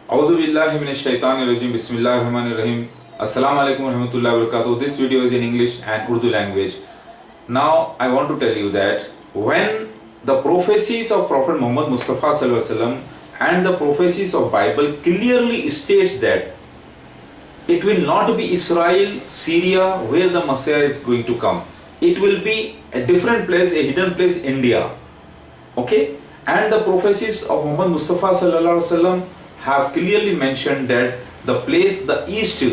Auzu billahi minash shaitanir rajim. Bismillahir rahmanir rahim. Assalamu alaikum wa rahmatullahi wa barakatuh. This video is in English and Urdu language. Now I want to tell you that when the prophecies of Prophet Muhammad Mustafa sallallahu alaihi wasallam and the prophecies of Bible clearly states that it will not be Israel, Syria where the Messiah is going to come. It will be a different place, a hidden place, India. Okay? And the prophecies of Muhammad Mustafa sallallahu alaihi wasallam have clearly mentioned that the place, the east,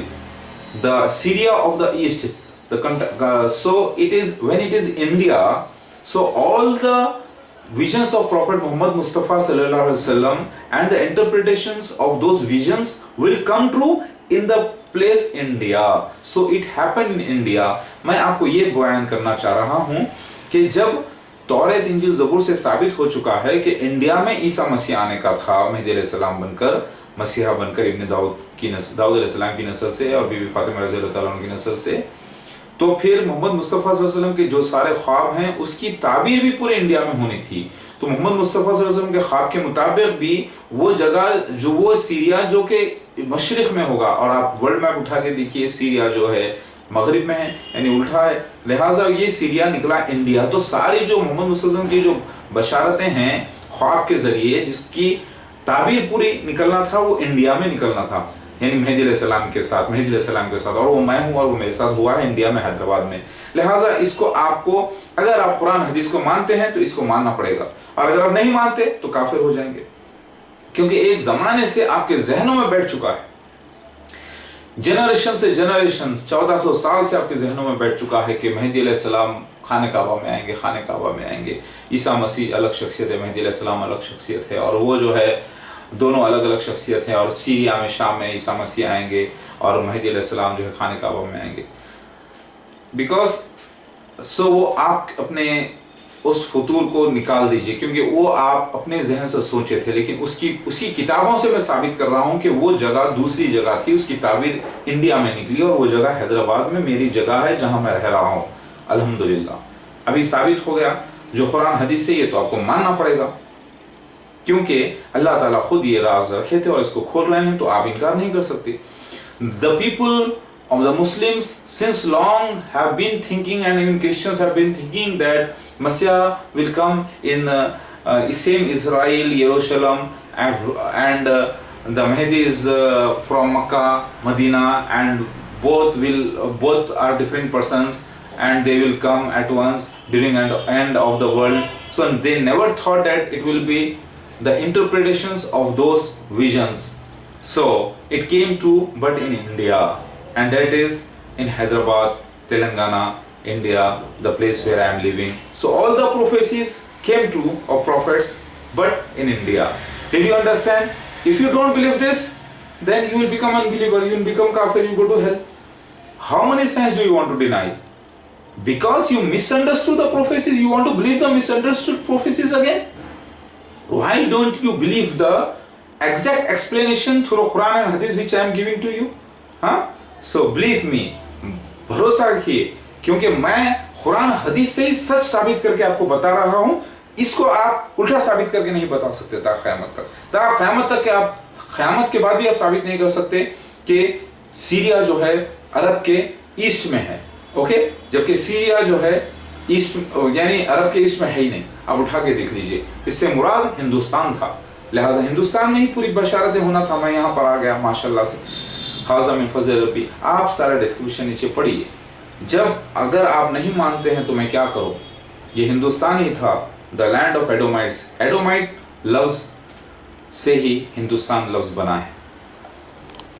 the Syria of the east, so it is, when it is India, so all the visions of Prophet Muhammad Mustafa sallallahu alaihi wasallam and the interpretations of those visions will come true in the place India. So it happened in India. मैं आपको ये बयान करना चाह रहा हूँ कि जब तौरात इंजील ज़बूर से साबित हो चुका है कि इंडिया में ईसा मसीह आने का था, मेहदी अलैहिस्सलाम बनकर, मसीहा बनकर इब्न दाऊद अलैहिस्सलाम की नस्ल से और बीबी फातिमा रज़ियल्लाहु ताला अन्हा की नस्ल से, तो फिर मोहम्मद मुस्तफ़ा सल्लल्लाहु अलैहि वसल्लम के जो सारे ख्वाब हैं उसकी ताबीर भी पूरे इंडिया में होनी थी। तो मोहम्मद मुस्तफ़ा सल्लल्लाहु अलैहि वसल्लम के ख्वाब के मुताबिक भी वो जगह जो वो सीरिया जो कि मशरिक़ में होगा, और आप वर्ल्ड मैप उठा के देखिए, सीरिया जो है मगरिब में है, यानी उल्टा है, लिहाजा ये सीरिया निकला इंडिया। तो सारी जो मोहम्मद मुस्तफ़ा की जो बशारतें हैं ख्वाब के ज़रिए, जिसकी ताबीर पूरी निकलना था, वो इंडिया में निकलना था, यानी मेहदी अलैहिस्सलाम के साथ, और वो मैं हूँ और वो मेरे साथ हुआ है इंडिया में, हैदराबाद में। लिहाजा इसको आपको, अगर आप कुरान हदीस को मानते हैं तो इसको मानना पड़ेगा, और अगर आप नहीं मानते तो काफिर हो जाएंगे, क्योंकि एक ज़माने से आपके जहनों में बैठ चुका है, जनरेशन से जनरेशन 1400 साल से आपके जहनों में बैठ चुका है कि मेहदी अलैहिस्सलाम खाने काबा में आएंगे, ईसा मसीह अलग शख्सियत है, मेहदी अलैहिस्सलाम अलग शख्सियत है, और वो जो है दोनों अलग अलग शख्सियत हैं, और सीरिया में, शाम में ईसा मसीह आएंगे और मेहदी अलैहिस्सलाम जो है खाने काबा में आएंगे। बिकॉज वो आप अपने उस फतूर को निकाल दीजिए, क्योंकि वो आप अपने जहन से सोचे थे, लेकिन उसी किताबों से मैं साबित कर रहा हूँ कि वो जगह दूसरी जगह थी, उसकी ताबीर इंडिया में निकली, और वो जगह हैदराबाद में मेरी जगह है जहाँ मैं रह रहा हूँ, अल्हम्दुलिल्लाह। अभी साबित हो गया जो कुरान हदीस से, ये तो आपको मानना पड़ेगा, क्योंकि अल्लाह ताला खुद ये राज रखे थे और इसको खोल रहे हैं, तो आप इनकार नहीं कर सकते। The people of the Muslims since long have been thinking, and even Christians have been thinking, that Messiah will come in same Israel, Jerusalem, and the Mahdi is from Makkah, Medina, and both are different persons, and they will come at once during the end of the world. So they never thought that it will be the interpretations of those visions. So it came true, but in India, and that is in Hyderabad, Telangana, India, the place where I am living. So all the prophecies came true of prophets, but in India. Did you understand? If you don't believe this, then you will become unbeliever, you will become kafir, you will go to hell. How many signs do you want to deny? Because you misunderstood the prophecies, you want to believe the misunderstood prophecies again? Why don't you believe the exact explanation through Quran and Hadith which I am giving to you? So believe me, भरोसा रखिए, क्योंकि मैं कुरान हदीस से ही सच साबित करके आपको बता रहा हूँ, इसको आप उल्टा साबित करके नहीं बता सकते ता क़यामत तक कि आप क़यामत के बाद भी आप साबित नहीं कर सकते कि सीरिया जो है अरब के ईस्ट में है, ओके, जबकि सीरिया जो है ईस्ट, यानी अरब के ईस्ट में है ही नहीं। आप उठा के देख लीजिए, इससे मुराद हिंदुस्तान था, लिहाजा हिंदुस्तान में ही पूरी बशारतें होना था। मैं यहाँ पर आ गया माशाल्लाह से, हाज़ा मिन फ़ज़ल रब्बी। आप सारा डिस्क्रिप्शन नीचे पढ़िए। जब अगर आप नहीं मानते हैं तो मैं क्या करूँ, ये हिंदुस्तान ही था, द लैंड ऑफ एडोमाइट्स, एडोमाइट लफ्ज़ से ही हिंदुस्तान लफ्ज़ बना है।